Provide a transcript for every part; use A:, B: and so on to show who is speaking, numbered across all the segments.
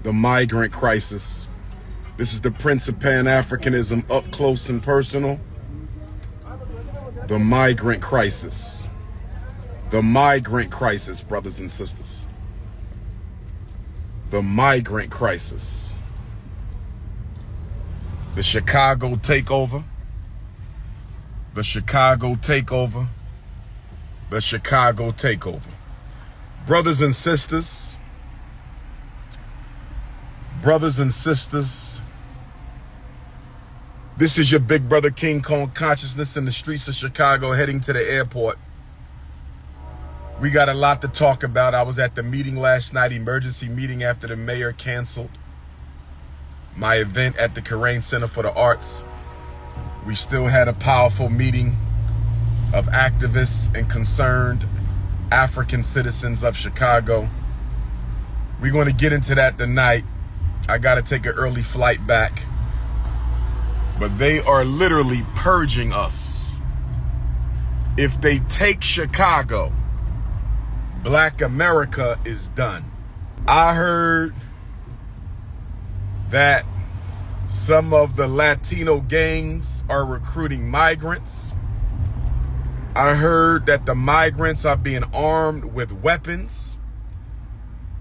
A: the migrant crisis. This is the Prince of Pan-Africanism up close and personal. The migrant crisis. The migrant crisis, brothers and sisters. The migrant crisis. The Chicago takeover. The Chicago takeover. The Chicago takeover. Brothers and sisters. Brothers and sisters. This is your big brother King Kong consciousness in the streets of Chicago heading to the airport. We got a lot to talk about. I was at the meeting last night, emergency meeting after the mayor canceled my event at the Karain Center for the Arts. We still had a powerful meeting of activists and concerned African citizens of Chicago. We're going to get into that tonight. I got to take an early flight back. But they are literally purging us. If they take Chicago, Black America is done. I heard that some of the Latino gangs are recruiting migrants. I heard that the migrants are being armed with weapons.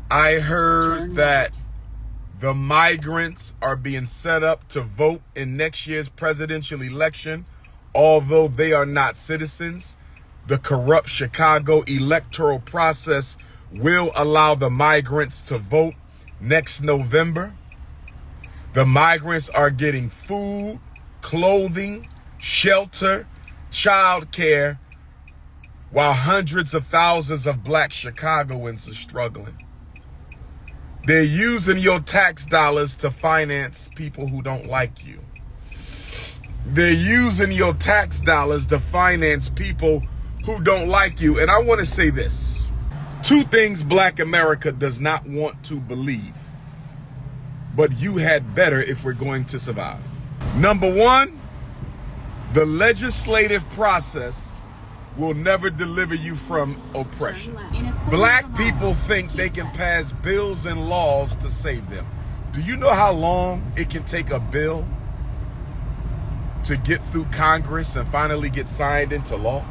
A: I heard that the migrants are being set up to vote in next year's presidential election, although they are not citizens. The corrupt Chicago electoral process will allow the migrants to vote next November. The migrants are getting food, clothing, shelter, childcare, while hundreds of thousands of Black Chicagoans are struggling. They're using your tax dollars to finance people who don't like you. They're using your tax dollars to finance people who don't like you. And I want to say this. Two things Black America does not want to believe, but you had better if we're going to survive. Number one, the legislative process will never deliver you from oppression. Black people think they can pass bills and laws to save them. Do you know how long it can take a bill to get through Congress and finally get signed into law?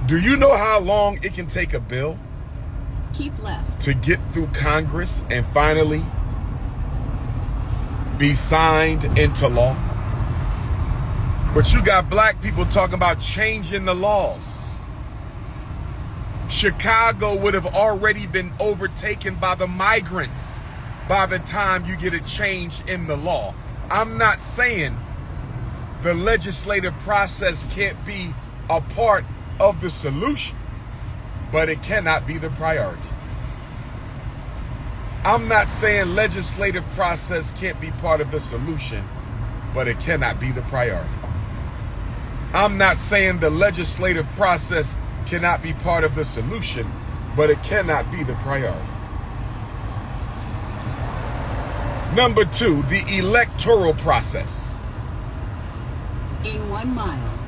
A: Do you know how long it can take a bill to get through Congress and finally be signed into law? But you got Black people talking about changing the laws. Chicago would have already been overtaken by the migrants by the time you get a change in the law. I'm not saying the legislative process can't be a part of the solution, but it cannot be the priority. I'm not saying legislative process can't be part of the solution, but it cannot be the priority. I'm not saying the legislative process cannot be part of the solution, but it cannot be the priority. Number two, the electoral process.
B: In 1 mile,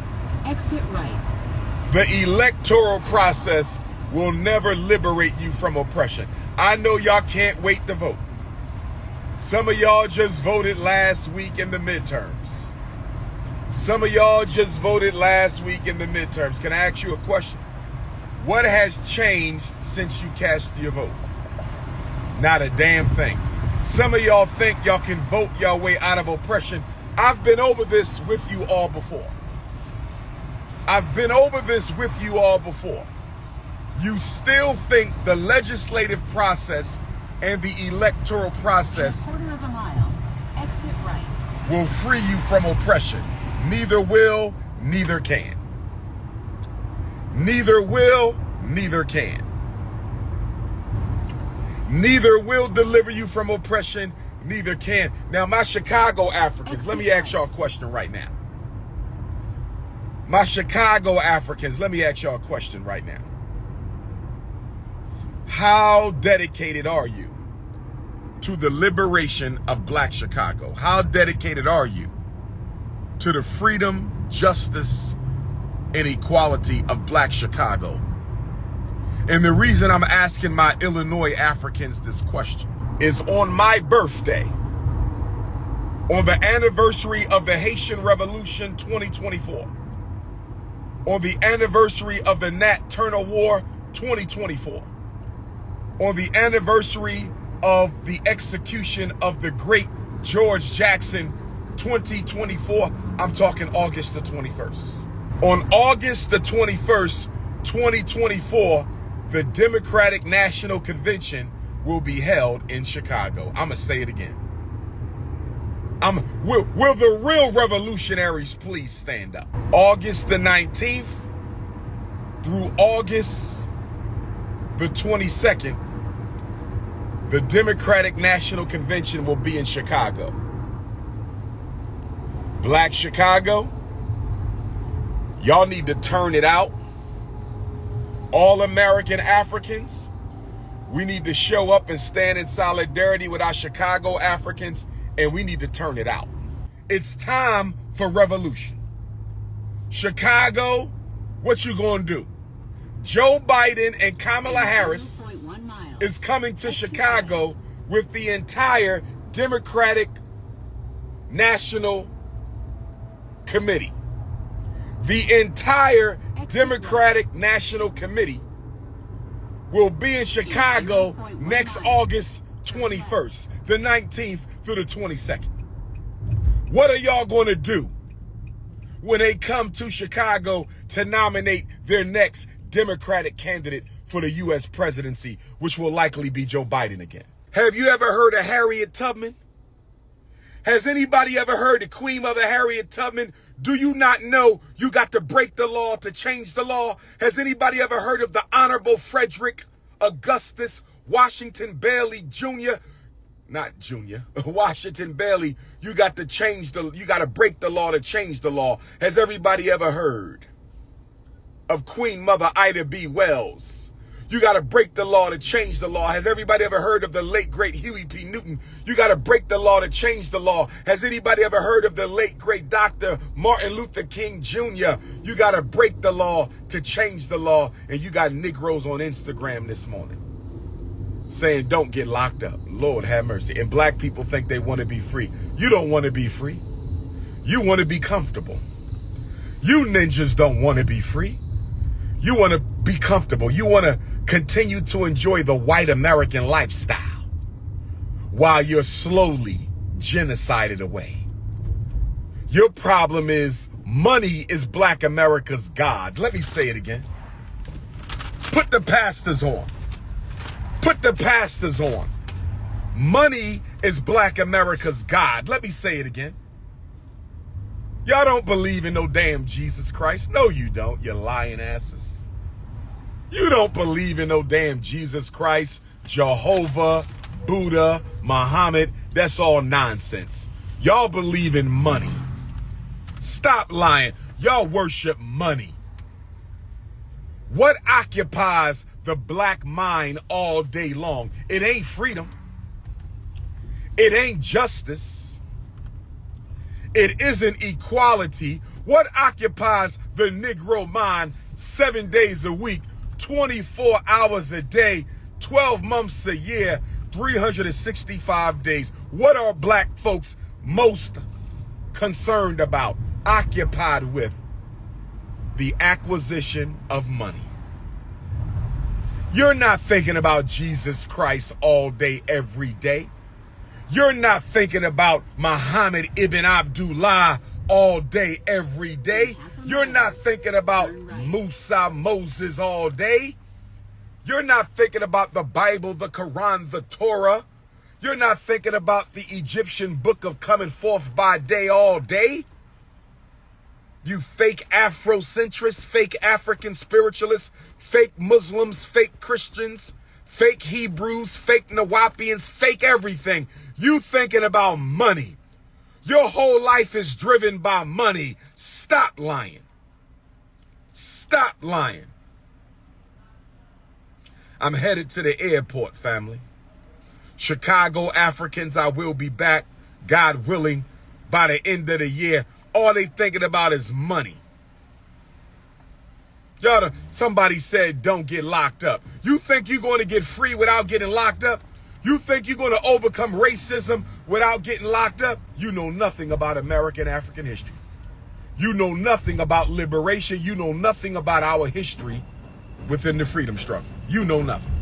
B: exit right.
A: The electoral process will never liberate you from oppression. I know y'all can't wait to vote. Some of y'all just voted last week in the midterms. Some of y'all just voted last week in the midterms. Can I ask you a question? What has changed since you cast your vote? Not a damn thing. Some of y'all think y'all can vote your way out of oppression. I've been over this with you all before. I've been over this with you all before. You still think the legislative process and the electoral process
B: In a 1/4 mile, exit right.
A: will free you from oppression. Neither will, neither can. Neither will, neither can. Neither will deliver you from oppression, neither can. Now, my Chicago Africans, let me ask y'all a question right now. My Chicago Africans, let me ask y'all a question right now. How dedicated are you to the liberation of Black Chicago? How dedicated are you to the freedom, justice, and equality of Black Chicago? And the reason I'm asking my Illinois Africans this question is on my birthday, on the anniversary of the Haitian Revolution 2024, on the anniversary of the Nat Turner War 2024, on the anniversary of the execution of the great George Jackson 2024, I'm talking August the 21st. On August the 21st, 2024, the Democratic National Convention will be held in Chicago. I'm going to say it again. Will the real revolutionaries please stand up? August the 19th through August the 22nd, the Democratic National Convention will be in Chicago. Black Chicago, y'all need to turn it out. All American Africans, we need to show up and stand in solidarity with our Chicago Africans, and we need to turn it out. It's time for revolution. Chicago, what you gonna do? Joe Biden and Kamala Harris is coming to Chicago with the entire Democratic National Committee. The entire Democratic National Committee will be in Chicago next August 21st, the 19th through the 22nd. What are y'all going to do when they come to Chicago to nominate their next Democratic candidate for the U.S. presidency, which will likely be Joe Biden again? Have you ever heard of Harriet Tubman? Has anybody ever heard of Queen Mother Harriet Tubman? Do you not know you got to break the law to change the law? Has anybody ever heard of the Honorable Frederick Augustus Washington Bailey Jr.? Not Junior, Washington Bailey. You got to break the law to change the law. Has everybody ever heard of Queen Mother Ida B. Wells? You got to break the law to change the law. Has everybody ever heard of the late, great Huey P. Newton? You got to break the law to change the law. Has anybody ever heard of the late, great Dr. Martin Luther King Jr.? You got to break the law to change the law. And you got Negroes on Instagram this morning saying, don't get locked up. Lord have mercy. And black people think they want to be free. You don't want to be free. You want to be comfortable. You ninjas don't want to be free. You want to be comfortable. You want to continue to enjoy the white American lifestyle while you're slowly genocided away. Your problem is money is black America's God. Let me say it again. Put the pastors on. Put the pastors on. Money is black America's God. Let me say it again. Y'all don't believe in no damn Jesus Christ. No, you don't, you lying asses. You don't believe in no damn Jesus Christ, Jehovah, Buddha, Muhammad. That's all nonsense. Y'all believe in money. Stop lying. Y'all worship money. What occupies the black mind all day long? It ain't freedom. It ain't justice. It isn't equality. What occupies the Negro mind 7 days a week, 24 hours a day, 12 months a year, 365 days? What are black folks most concerned about, occupied with? The acquisition of money. You're not thinking about Jesus Christ all day, every day. You're not thinking about Muhammad ibn Abdullah all day, every day. You're not thinking about Musa, Moses all day. You're not thinking about the Bible, the Quran, the Torah. You're not thinking about the Egyptian book of coming forth by day all day. You fake Afrocentrists, fake African spiritualists, fake Muslims, fake Christians, fake Hebrews, fake Nawapians, fake everything. You thinking about money. Your whole life is driven by money. Stop lying. Stop lying. I'm headed to the airport, family. Chicago Africans, I will be back, God willing, by the end of the year. All they thinking about is money. Somebody said don't get locked up. You think you're going to get free without getting locked up? You think you're going to overcome racism without getting locked up? You know nothing about American African history. You know nothing about liberation. You know nothing about our history within the freedom struggle. You know nothing.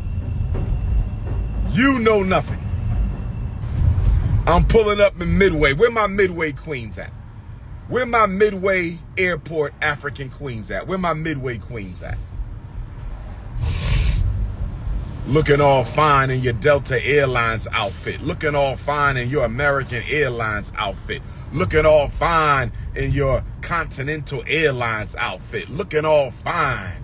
A: You know nothing. I'm pulling up in Midway. Where my Midway queens at? Where my Midway Airport African queens at? Where my Midway queens at? Looking all fine in your Delta Airlines outfit. Looking all fine in your American Airlines outfit. Looking all fine in your Continental Airlines outfit. Looking all fine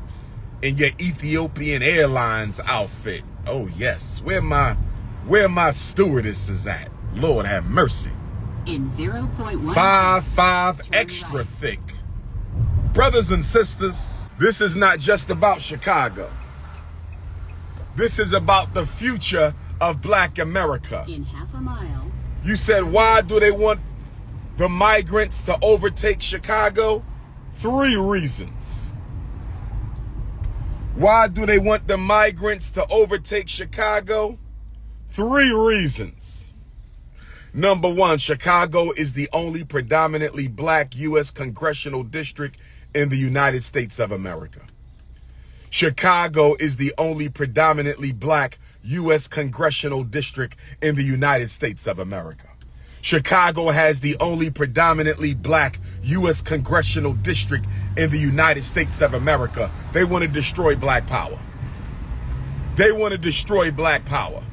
A: in your Ethiopian Airlines outfit. Oh yes, where my stewardesses at? Lord have mercy.
B: In 0.1
A: 5 extra thick. Brothers and sisters, this is not just about Chicago. This is about the future of Black America.
B: In half a mile.
A: You said, why do they want the migrants to overtake Chicago? 3 reasons. Why do they want the migrants to overtake Chicago? 3 reasons. Number 1, Chicago is the only predominantly Black U.S. congressional district in the United States of America. Chicago is the only predominantly Black U.S. congressional district in the United States of America. Chicago has the only predominantly Black U.S. congressional district in the United States of America. They want to destroy Black power. They want to destroy Black power.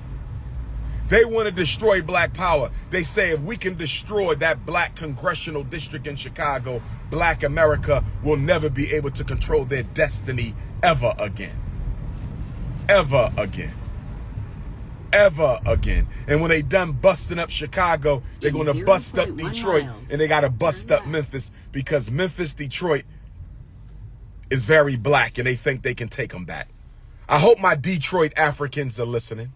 A: They want to destroy Black power. They say if we can destroy that Black congressional district in Chicago, Black America will never be able to control their destiny ever again. Ever again. Ever again. And when they done busting up Chicago, they're going to bust up Detroit, and they got to bust up Memphis, because Memphis, Detroit is very Black, and they think they can take them back. I hope my Detroit Africans are listening.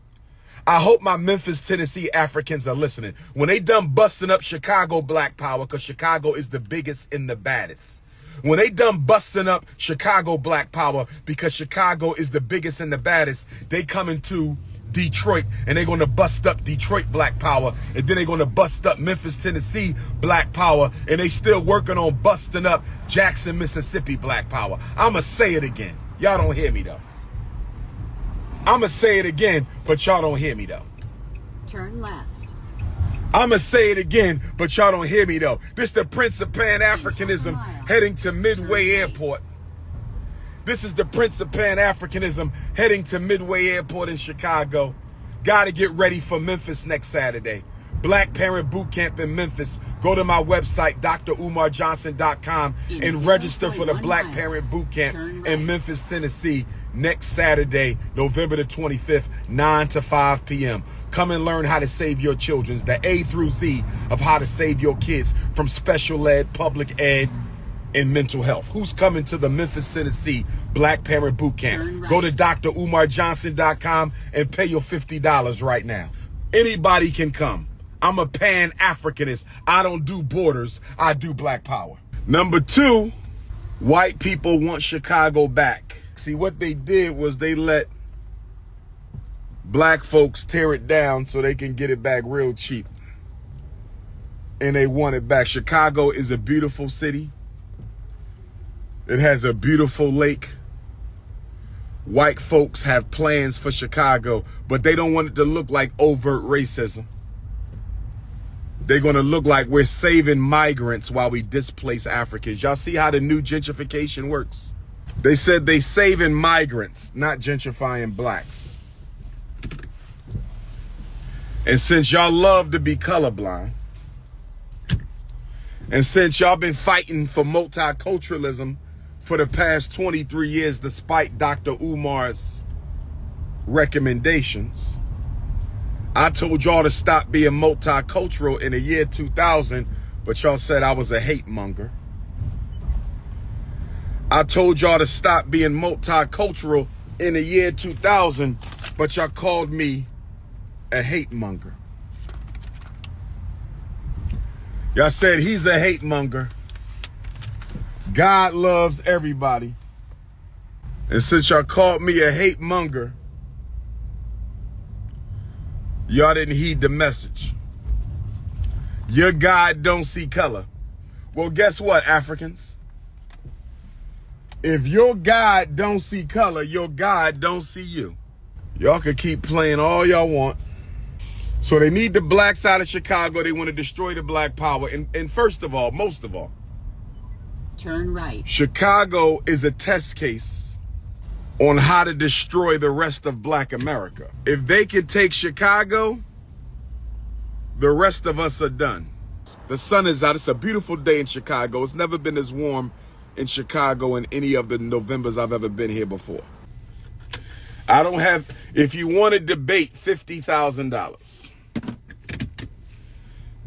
A: I hope my Memphis, Tennessee Africans are listening. When they done busting up Chicago Black power, because Chicago is the biggest and the baddest. When they done busting up Chicago Black power, because Chicago is the biggest and the baddest, they come into Detroit, and they're going to bust up Detroit Black power, and then they're going to bust up Memphis, Tennessee Black power, and they still working on busting up Jackson, Mississippi Black power. I'ma say it again. Y'all don't hear me though. I'ma say it again, but y'all don't hear me though.
B: Turn left.
A: I'ma say it again, but y'all don't hear me though. This the Prince of Pan-Africanism heading to Midway Airport. This is the Prince of Pan-Africanism heading to Midway Airport in Chicago. Gotta get ready for Memphis next Saturday. Black Parent Boot Camp in Memphis. Go to my website, DrUmarJohnson.com, and register for the Black Parent Boot Camp in Memphis, Tennessee, next Saturday, November the 25th, 9 to 5 p.m. Come and learn how to save your children, the A through Z of how to save your kids from special ed, public ed, and mental health. Who's coming to the Memphis, Tennessee Black Parent Boot Camp? Go to DrUmarJohnson.com and pay your $50 right now. Anybody can come. I'm a Pan-Africanist. I don't do borders. I do Black power. Number 2, white people want Chicago back. See, what they did was they let Black folks tear it down so they can get it back real cheap. And they want it back. Chicago is a beautiful city. It has a beautiful lake. White folks have plans for Chicago, but they don't want it to look like overt racism. They're going to look like we're saving migrants while we displace Africans. Y'all see how the new gentrification works? They said they saving migrants, not gentrifying Blacks. And since y'all love to be colorblind, and since y'all been fighting for multiculturalism for the past 23 years, despite DrUmar's recommendations, I told y'all to stop being multicultural in the year 2000, but y'all said I was a hate monger. I told y'all to stop being multicultural in the year 2000, but y'all called me a hate monger. Y'all said he's a hate monger. God loves everybody. And since y'all called me a hate monger, y'all didn't heed the message. Your God don't see color. Well, guess what, Africans? If your God don't see color, your God don't see you. Y'all can keep playing all y'all want. So they need the black side of Chicago. They want to destroy the black power. And first of all, most of all,
B: turn right.
A: Chicago is a test case on how to destroy the rest of black America. If they can take Chicago, the rest of us are done. The sun is out. It's a beautiful day in Chicago. It's never been as warm in Chicago in any of the Novembers I've ever been here before. I don't have, if you want to debate, $50,000.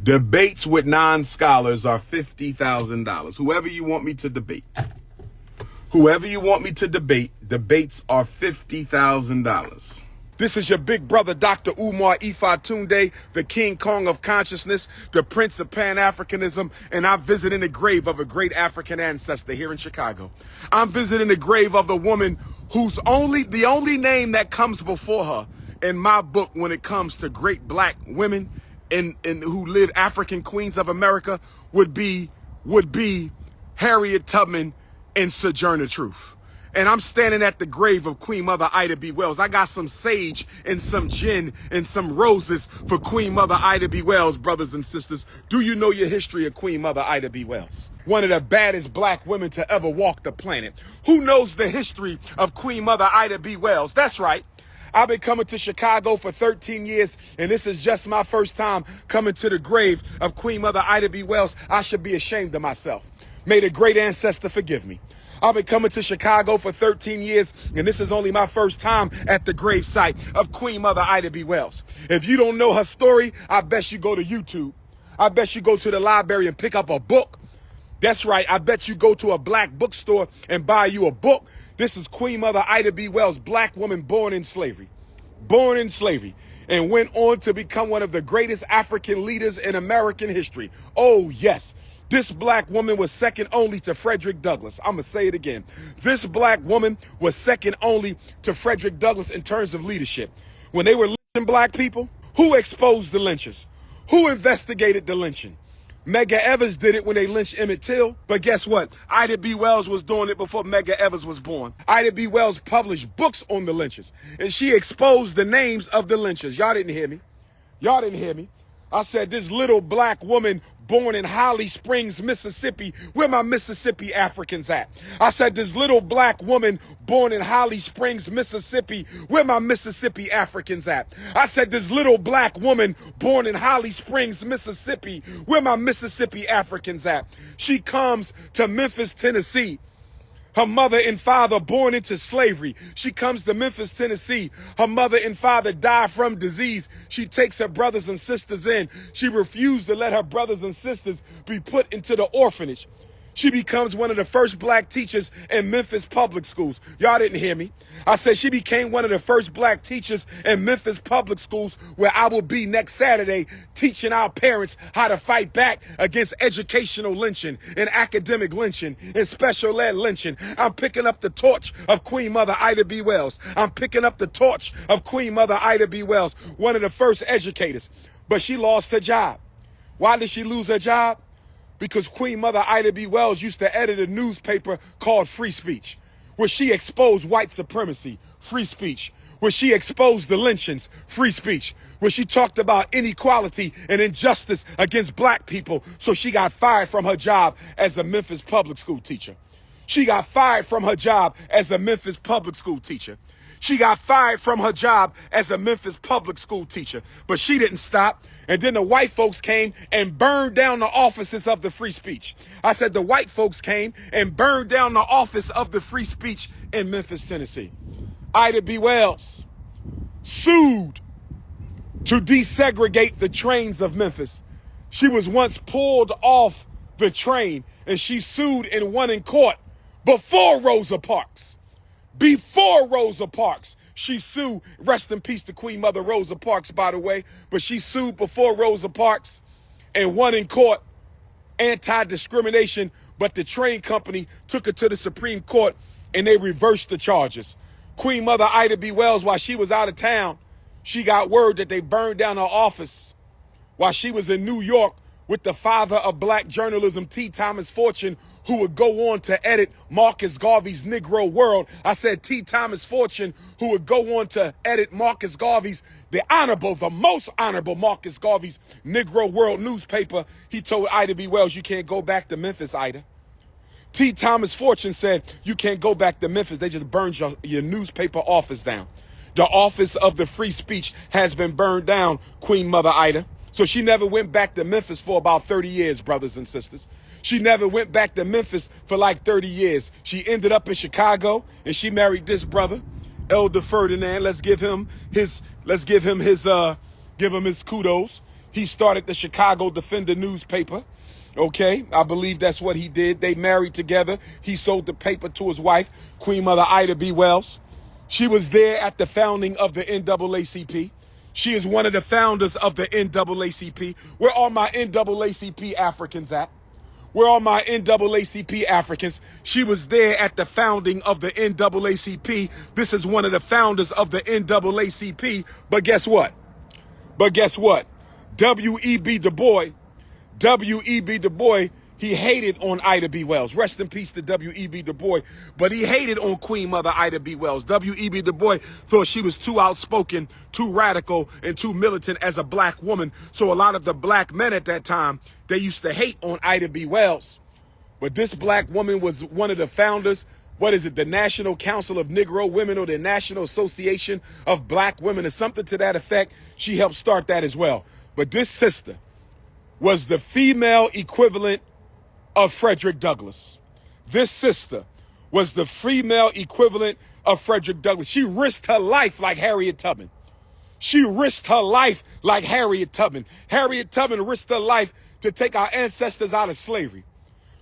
A: Debates with non-scholars are $50,000. Whoever you want me to debate. Whoever you want me to debate, debates are $50,000. This is your big brother, DrUMAR Ifa Tunde, the King Kong of consciousness, the Prince of Pan-Africanism, and I'm visiting the grave of a great African ancestor here in Chicago. I'm visiting the grave of the woman whose the only name that comes before her in my book when it comes to great black women and who lived African queens of America would be Harriet Tubman and Sojourner Truth. And I'm standing at the grave of Queen Mother Ida B. Wells. I got some sage and some gin and some roses for Queen Mother Ida B. Wells, brothers and sisters. Do you know your history of Queen Mother Ida B. Wells? One of the baddest black women to ever walk the planet. Who knows the history of Queen Mother Ida B. Wells? That's right. I've been coming to Chicago for 13 years, and this is just my first time coming to the grave of Queen Mother Ida B. Wells. I should be ashamed of myself. May the great ancestor forgive me. I've been coming to Chicago for 13 years, and this is only my first time at the grave site of Queen Mother Ida B. Wells. If you don't know her story, I bet you go to YouTube. I bet you go to the library and pick up a book. That's right. I bet you go to a black bookstore and buy you a book. This is Queen Mother Ida B. Wells, black woman born in slavery, and went on to become one of the greatest African leaders in American history. Oh, yes. This black woman was second only to Frederick Douglass. I'm going to say it again. This black woman was second only to Frederick Douglass in terms of leadership. When they were lynching black people, who exposed the lynchers? Who investigated the lynching? Medgar Evers did it when they lynched Emmett Till. But guess what? Ida B. Wells was doing it before Medgar Evers was born. Ida B. Wells published books on the lynchers, and she exposed the names of the lynchers. Y'all didn't hear me. Y'all didn't hear me. I said this little black woman born in Holly Springs, Mississippi. Where my Mississippi Africans at? I said this little black woman born in Holly Springs, Mississippi. Where my Mississippi Africans at? I said this little black woman born in Holly Springs, Mississippi. Where my Mississippi Africans at? She comes to Memphis, Tennessee. Her mother and father born into slavery. She comes to Memphis, Tennessee. Her mother and father die from disease. She takes her brothers and sisters in. She refused to let her brothers and sisters be put into the orphanage. She becomes one of the first black teachers in Memphis public schools. Y'all didn't hear me. I said she became one of the first black teachers in Memphis public schools, where I will be next Saturday teaching our parents how to fight back against educational lynching and academic lynching and special ed lynching. I'm picking up the torch of Queen Mother Ida B. Wells. I'm picking up the torch of Queen Mother Ida B. Wells, one of the first educators. But she lost her job. Why did she lose her job? Because Queen Mother Ida B. Wells used to edit a newspaper called Free Speech, where she exposed white supremacy, free speech, where she exposed the lynchings, free speech, where she talked about inequality and injustice against black people. So she got fired from her job as a Memphis public school teacher. She got fired from her job as a Memphis public school teacher. She got fired from her job as a Memphis public school teacher, but she didn't stop. And then the white folks came and burned down the offices of the free speech. I said the white folks came and burned down the office of the free speech in Memphis, Tennessee. Ida B. Wells sued to desegregate the trains of Memphis. She was once pulled off the train, and she sued and won in court before Rosa Parks. Before Rosa Parks, she sued. Rest in peace to Queen Mother Rosa Parks, by the way. But she sued before Rosa Parks and won in court, anti-discrimination. But the train company took her to the Supreme Court and they reversed the charges. Queen Mother Ida B. Wells, while she was out of town, she got word that they burned down her office while she was in New York with the father of black journalism, T. Thomas Fortune, who would go on to edit Marcus Garvey's Negro World. I said T. Thomas Fortune, who would go on to edit Marcus Garvey's, the most honorable Marcus Garvey's Negro World newspaper. He told Ida B. Wells, you can't go back to Memphis, Ida. T. Thomas Fortune said, you can't go back to Memphis. They just burned your newspaper office down. The office of the free speech has been burned down, Queen Mother Ida. So she never went back to Memphis for about 30 years, brothers and sisters. She never went back to Memphis for like 30 years. She ended up in Chicago, and she married this brother, Elder Ferdinand. Let's give him his kudos. He started the Chicago Defender newspaper. Okay, I believe that's what he did. They married together. He sold the paper to his wife, Queen Mother Ida B. Wells. She was there at the founding of the NAACP. She is one of the founders of the NAACP. Where are my NAACP Africans at? Where are my NAACP Africans? She was there at the founding of the NAACP. This is one of the founders of the NAACP. But guess what? W.E.B. Du Bois, he hated on Ida B. Wells. Rest in peace to W.E.B. Du Bois. But he hated on Queen Mother Ida B. Wells. W.E.B. Du Bois thought she was too outspoken, too radical, and too militant as a black woman. So a lot of the black men at that time, they used to hate on Ida B. Wells. But this black woman was one of the founders. What is it? The National Council of Negro Women, or the National Association of Black Women, or something to that effect. She helped start that as well. But this sister was the female equivalent of Frederick Douglass. This sister was the female equivalent of Frederick Douglass. She risked her life like Harriet Tubman. She risked her life like Harriet Tubman. Harriet Tubman risked her life to take our ancestors out of slavery.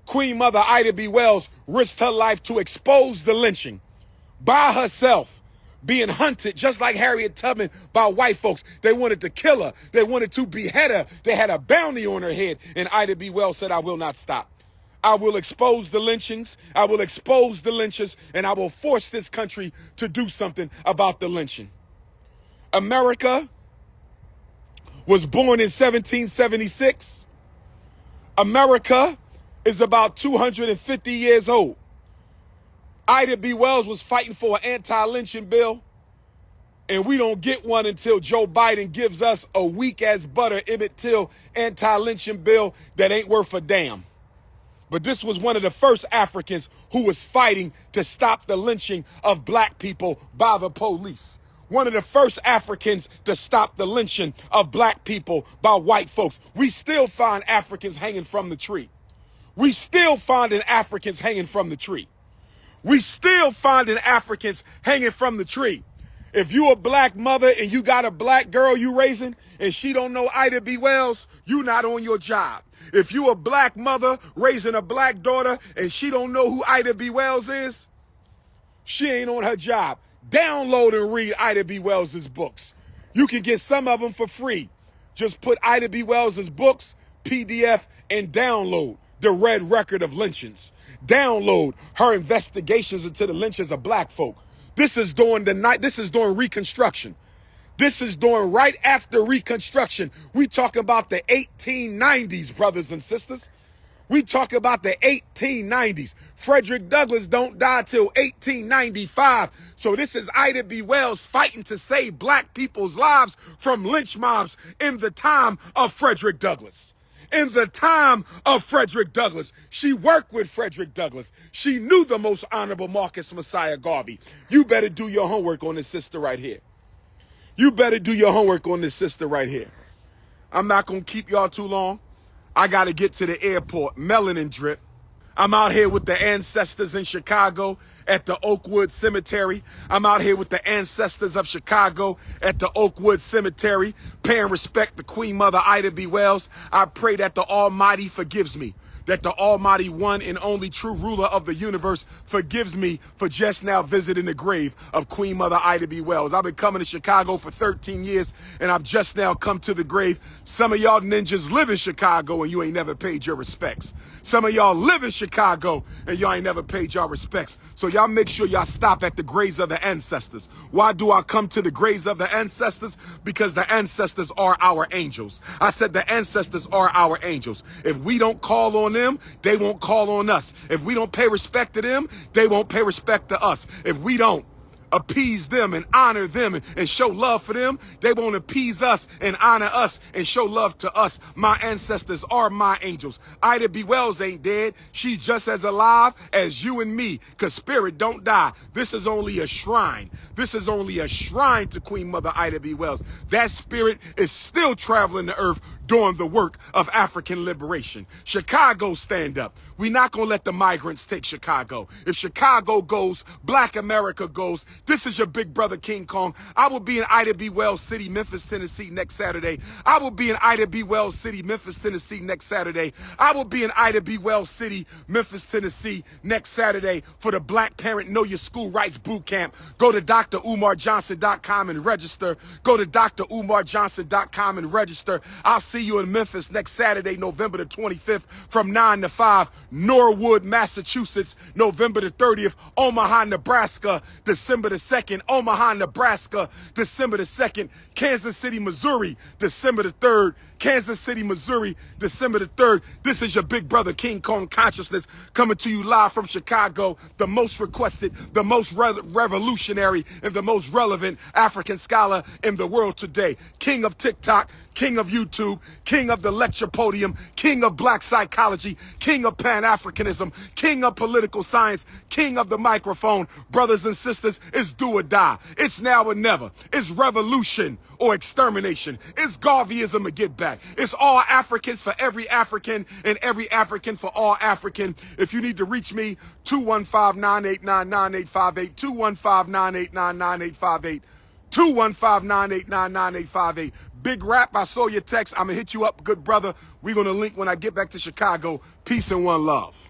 A: Queen Mother Ida B. Wells risked her life to expose the lynching by herself, being hunted just like Harriet Tubman by white folks. They wanted to kill her. They wanted to behead her. They had a bounty on her head. And Ida B. Wells said, I will not stop. I will expose the lynchings. I will expose the lynchers, and I will force this country to do something about the lynching. America was born in 1776. America is about 250 years old. Ida B. Wells was fighting for an anti-lynching bill, and we don't get one until Joe Biden gives us a weak-as butter Emmett Till anti-lynching bill that ain't worth a damn. But this was one of the first Africans who was fighting to stop the lynching of black people by the police. One of the first Africans to stop the lynching of black people by white folks. We still find Africans hanging from the tree. We still finding Africans hanging from the tree. We still finding Africans hanging from the tree. If you a black mother and you got a black girl you raising and she don't know Ida B. Wells, you not on your job. If you a black mother raising a black daughter and she don't know who Ida B. Wells is, she ain't on her job. Download and read Ida B. Wells' books. You can get some of them for free. Just put Ida B. Wells' books, PDF, and download the Red Record of Lynchings. Download her investigations into the lynchings of black folk. This is during Reconstruction. This is during right after Reconstruction. We talk about the 1890s, brothers and sisters. We talk about the 1890s. Frederick Douglass don't die till 1895. So this is Ida B. Wells fighting to save black people's lives from lynch mobs in the time of Frederick Douglass. In the time of Frederick Douglass. She worked with Frederick Douglass. She knew the most honorable Marcus Messiah Garvey. You better do your homework on this sister right here. You better do your homework on this sister right here. I'm not going to keep y'all too long. I got to get to the airport. Melanin drip. I'm out here with the ancestors in Chicago at the Oakwood Cemetery. I'm out here with the ancestors of Chicago at the Oakwood Cemetery, paying respect to Queen Mother Ida B. Wells. I pray that the Almighty forgives me, that the almighty one and only true ruler of the universe forgives me for just now visiting the grave of Queen Mother Ida B. Wells. I've been coming to Chicago for 13 years, and I've just now come to the grave. Some of y'all ninjas live in Chicago, and you ain't never paid your respects. Some of y'all live in Chicago, and y'all ain't never paid your respects. So y'all make sure y'all stop at the graves of the ancestors. Why do I come to the graves of the ancestors? Because the ancestors are our angels. I said the ancestors are our angels. If we don't call on them, they won't call on us. If we don't pay respect to them, they won't pay respect to us. If we don't appease them and honor them and show love for them, they won't appease us and honor us and show love to us. My ancestors are my angels. Ida B. Wells ain't dead. She's just as alive as you and me, because spirit don't die. This is only a shrine. This is only a shrine to Queen Mother Ida B. Wells. That spirit is still traveling the earth doing the work of African liberation. Chicago, stand up. We're not going to let the migrants take Chicago. If Chicago goes, Black America goes. This is your big brother, King Kong. I will be in Ida B. Wells City, Memphis, Tennessee next Saturday. I will be in Ida B. Wells City, Memphis, Tennessee next Saturday. I will be in Ida B. Wells City, Memphis, Tennessee next Saturday for the Black Parent Know Your School Rights Boot Camp. Go to DrUmarJohnson.com and register. Go to DrUmarJohnson.com and register. I'll see you in Memphis next Saturday, November the 25th from 9 to 5. Norwood, Massachusetts, November the 30th. Omaha, Nebraska, December the 2nd. Omaha, Nebraska, December the 2nd. Kansas City, Missouri, December the 3rd. Kansas City, Missouri, December the 3rd. This is your big brother, King Kong Consciousness, coming to you live from Chicago, the most requested, the most revolutionary, and the most relevant African scholar in the world today. King of TikTok, king of YouTube, king of the lecture podium, king of black psychology, king of Pan-Africanism, king of political science, king of the microphone. Brothers and sisters, it's do or die. It's now or never. It's revolution or extermination. It's Garveyism or get back. It's all Africans for every African and every African for all African. If you need to reach me, 215-989-9858, 215-989-9858, 215-989-9858. Big Rap, I saw your text. I'm going to hit you up, good brother. We're going to link when I get back to Chicago. Peace and one love.